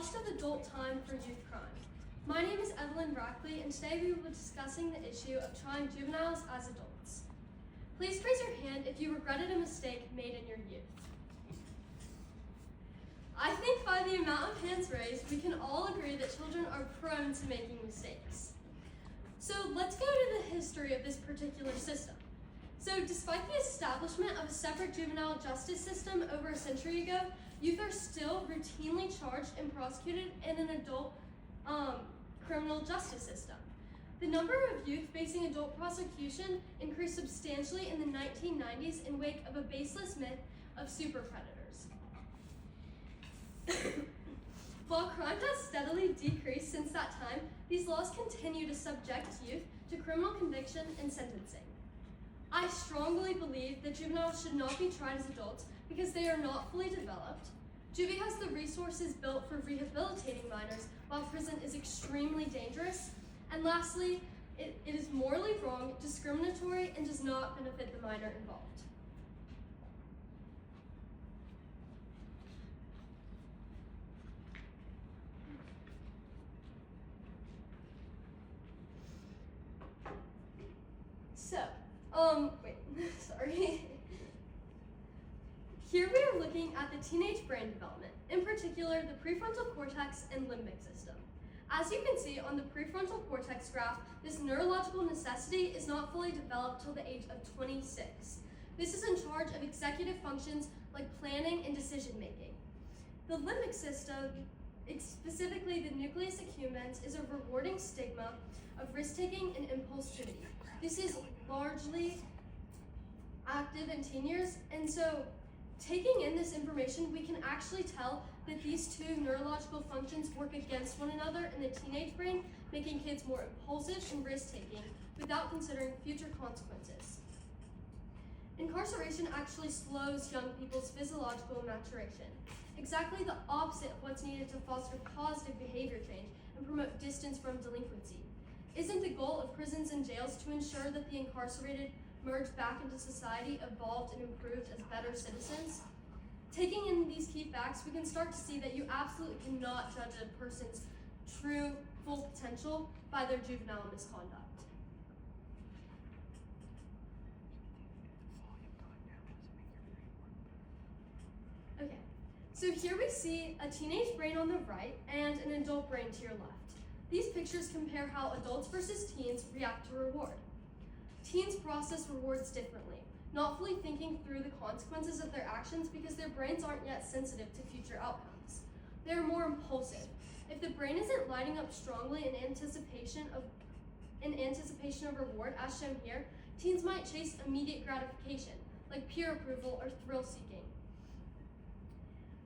cost of adult time for youth crime. My name is Evelyn Brackley, and today we will be discussing the issue of trying juveniles as adults. Please raise your hand if you regretted a mistake made in your youth. I think by the amount of hands raised, we can all agree that children are prone to making mistakes. So let's go to the history of this particular system. So despite the establishment of a separate juvenile justice system over a century ago, youth are still routinely charged and prosecuted in an adult criminal justice system. The number of youth facing adult prosecution increased substantially in the 1990s in wake of a baseless myth of super predators. While crime has steadily decreased since that time, these laws continue to subject youth to criminal conviction and sentencing. I strongly believe that juveniles should not be tried as adults because they are not fully developed. Juvie has the resources built for rehabilitating minors, while prison is extremely dangerous. And lastly, it is morally wrong, discriminatory, and does not benefit the minor involved. Sorry. Here we are looking at the teenage brain development, in particular the prefrontal cortex and limbic system. As you can see on the prefrontal cortex graph, this neurological necessity is not fully developed till the age of 26. This is in charge of executive functions like planning and decision making. The limbic system, specifically the nucleus accumbens, is a rewarding stigma of risk-taking and impulsivity. This is largely active in teen years, and so taking in this information, we can actually tell that these two neurological functions work against one another in the teenage brain, making kids more impulsive and risk-taking without considering future consequences. Incarceration actually slows young people's physiological maturation, exactly the opposite of what's needed to foster positive behavior change and promote distance from delinquency. Isn't the goal of prisons and jails to ensure that the incarcerated merge back into society, evolved and improved as better citizens? Taking in these key facts, we can start to see that you absolutely cannot judge a person's true, full potential by their juvenile misconduct. Okay, so here we see a teenage brain on the right and an adult brain to your left. These pictures compare how adults versus teens react to reward. Teens process rewards differently, not fully thinking through the consequences of their actions because their brains aren't yet sensitive to future outcomes. They are more impulsive. If the brain isn't lighting up strongly in anticipation of reward, as shown here, teens might chase immediate gratification, like peer approval or thrill-seeking.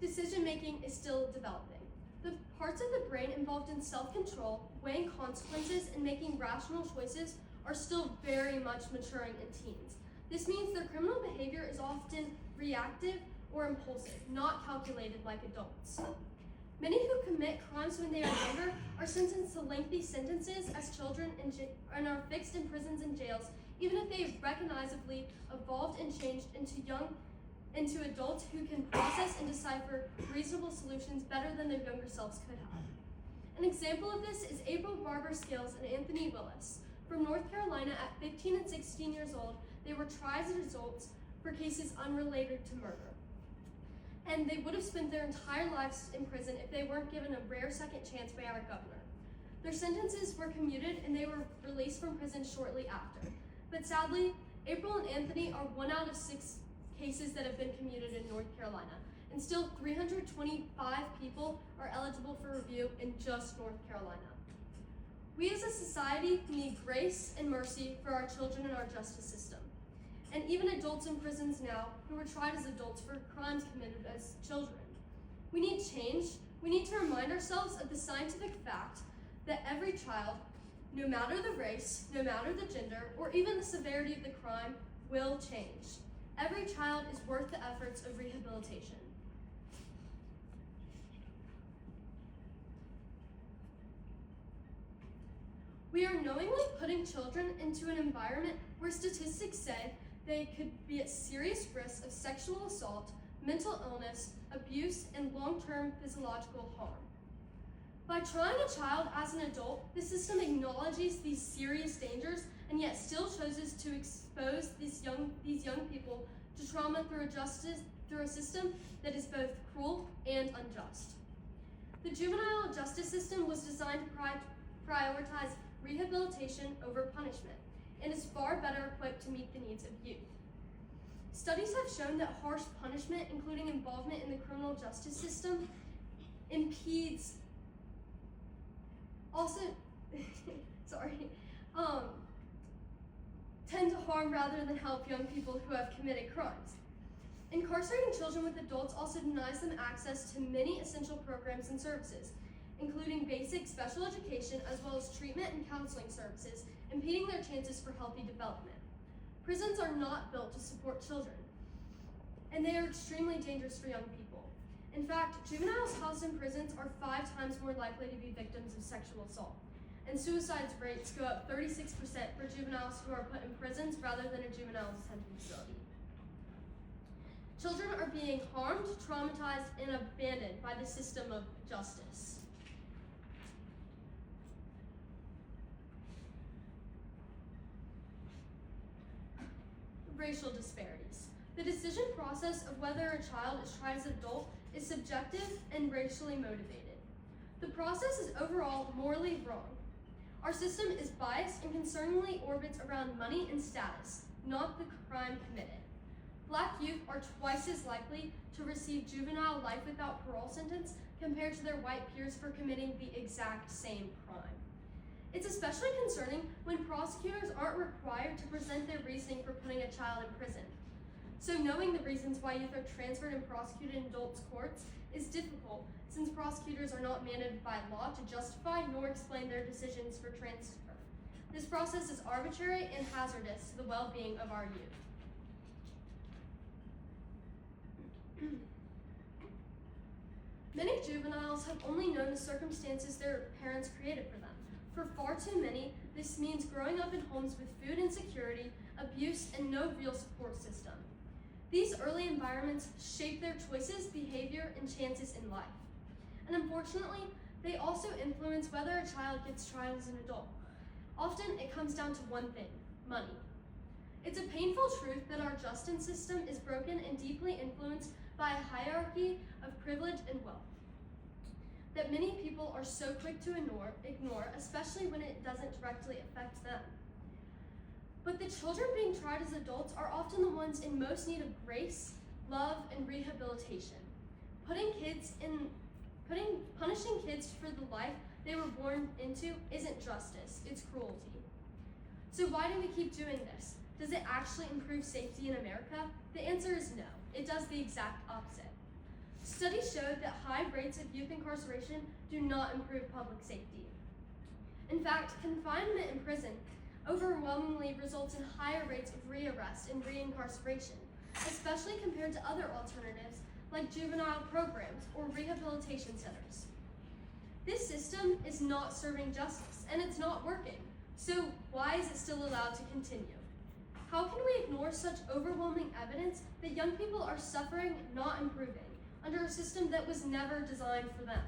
Decision-making is still developing. The parts of the brain involved in self-control, weighing consequences, and making rational choices are still very much maturing in teens. This means their criminal behavior is often reactive or impulsive, not calculated like adults. Many who commit crimes when they are younger are sentenced to lengthy sentences as children and are fixed in prisons and jails, even if they have recognizably evolved and changed into adults who can process and decipher reasonable solutions better than their younger selves could have. An example of this is April Barber Scales and Anthony Willis. From North Carolina, at 15 and 16 years old, they were tried as adults for cases unrelated to murder. And they would have spent their entire lives in prison if they weren't given a rare second chance by our governor. Their sentences were commuted and they were released from prison shortly after. But sadly, April and Anthony are 1 out of 6 cases that have been commuted in North Carolina, and still 325 people are eligible for review in just North Carolina. We as a society need grace and mercy for our children in our justice system, and even adults in prisons now who were tried as adults for crimes committed as children. We need change. We need to remind ourselves of the scientific fact that every child, no matter the race, no matter the gender, or even the severity of the crime, will change. Every child is worth the efforts of rehabilitation. We are knowingly putting children into an environment where statistics say they could be at serious risk of sexual assault, mental illness, abuse, and long-term physiological harm. By trying a child as an adult, the system acknowledges these serious dangers and yet still chooses to expose these young people to trauma through a system that is both cruel and unjust. The juvenile justice system was designed to prioritize rehabilitation over punishment and is far better equipped to meet the needs of youth. Studies have shown that harsh punishment, including involvement in the criminal justice system, impedes also tend to harm rather than help young people who have committed crimes. Incarcerating children with adults also denies them access to many essential programs and services, including basic special education as well as treatment and counseling services, impeding their chances for healthy development. Prisons are not built to support children, and they are extremely dangerous for young people. In fact, juveniles housed in prisons are 5 times more likely to be victims of sexual assault, and suicide rates go up 36% for juveniles who are put in prisons rather than a juvenile detention facility. Children are being harmed, traumatized, and abandoned by the system of justice. Racial disparities. The decision process of whether a child is tried as an adult is subjective and racially motivated. The process is overall morally wrong. Our system is biased and concerningly orbits around money and status, not the crime committed. Black youth are twice as likely to receive juvenile life without parole sentence compared to their white peers for committing the exact same crime. It's especially concerning when prosecutors aren't required to present their reasoning for putting a child in prison. So knowing the reasons why youth are transferred and prosecuted in adults' courts is difficult, since prosecutors are not mandated by law to justify nor explain their decisions for transfer. This process is arbitrary and hazardous to the well-being of our youth. Many juveniles have only known the circumstances their parents created for them. For far too many, this means growing up in homes with food insecurity, abuse, and no real support system. These early environments shape their choices, behavior, and chances in life. And unfortunately, they also influence whether a child gets tried as an adult. Often, it comes down to one thing: money. It's a painful truth that our justice system is broken and deeply influenced by a hierarchy of privilege and wealth that many people are so quick to ignore, especially when it doesn't directly affect them. But the children being tried as adults are often the ones in most need of grace, love, and rehabilitation. Punishing kids for the life they were born into isn't justice, it's cruelty. So why do we keep doing this? Does it actually improve safety in America? The answer is no. It does the exact opposite. Studies showed that high rates of youth incarceration do not improve public safety. In fact, confinement in prison overwhelmingly results in higher rates of rearrest and reincarceration, especially compared to other alternatives like juvenile programs or rehabilitation centers. This system is not serving justice, and it's not working. So why is it still allowed to continue? How can we ignore such overwhelming evidence that young people are suffering, not improving, under a system that was never designed for them?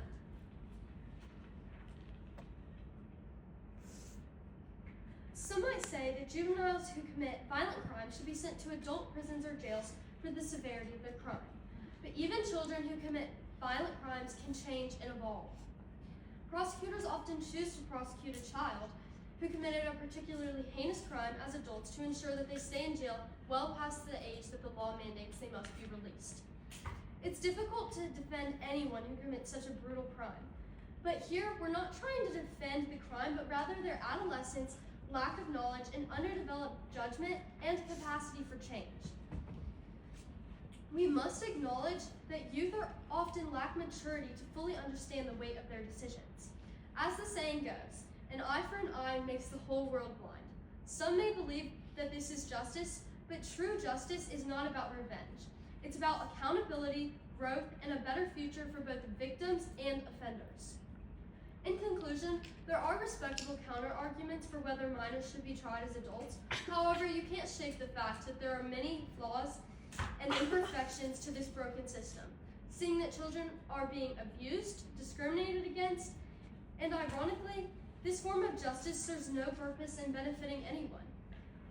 Some might say that juveniles who commit violent crimes should be sent to adult prisons or jails for the severity of their crime. But even children who commit violent crimes can change and evolve. Prosecutors often choose to prosecute a child who committed a particularly heinous crime as adults to ensure that they stay in jail well past the age that the law mandates they must be released. It's difficult to defend anyone who commits such a brutal crime. But here, we're not trying to defend the crime, but rather their adolescence, lack of knowledge, and underdeveloped judgment and capacity for change. We must acknowledge that youth often lack maturity to fully understand the weight of their decisions. As the saying goes, an eye for an eye makes the whole world blind. Some may believe that this is justice, but true justice is not about revenge. It's about accountability, growth, and a better future for both victims and offenders. In conclusion, there are respectable counter-arguments for whether minors should be tried as adults. However, you can't shake the fact that there are many flaws and imperfections to this broken system. Seeing that children are being abused, discriminated against, And ironically, this form of justice serves no purpose in benefiting anyone.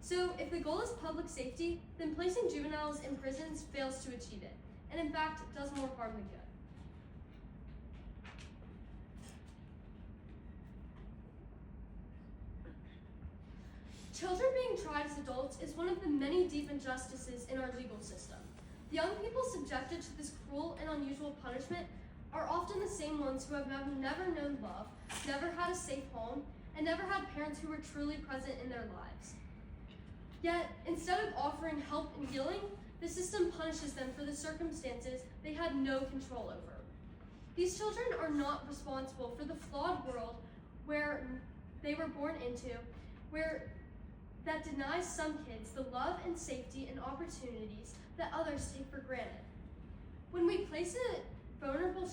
So if the goal is public safety, then placing juveniles in prisons fails to achieve it, and in fact, does more harm than good. Children being tried as adults is one of the many deep injustices in our legal system. The young people subjected to this cruel and unusual punishment are often the same ones who have never known love, never had a safe home, and never had parents who were truly present in their lives. Yet, instead of offering help and healing, the system punishes them for the circumstances they had no control over. These children are not responsible for the flawed world where they were born into, that denies some kids the love and safety and opportunities that others take for granted. When we place a vulnerable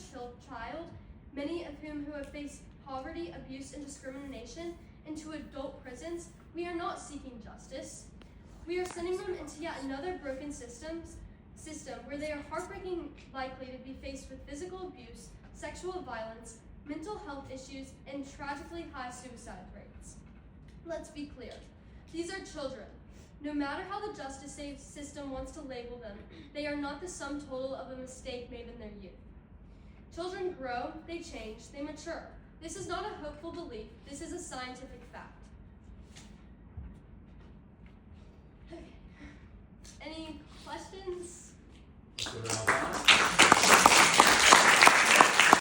child, many of whom have faced poverty, abuse, and discrimination, into adult prisons, we are not seeking justice. We are sending them into yet another broken system where they are heartbreakingly likely to be faced with physical abuse, sexual violence, mental health issues, and tragically high suicide rates. Let's be clear. These are children. No matter how the justice system wants to label them, they are not the sum total of a mistake made in their youth. Children grow, they change, they mature. This is not a hopeful belief, this is a scientific fact. Okay. Any questions?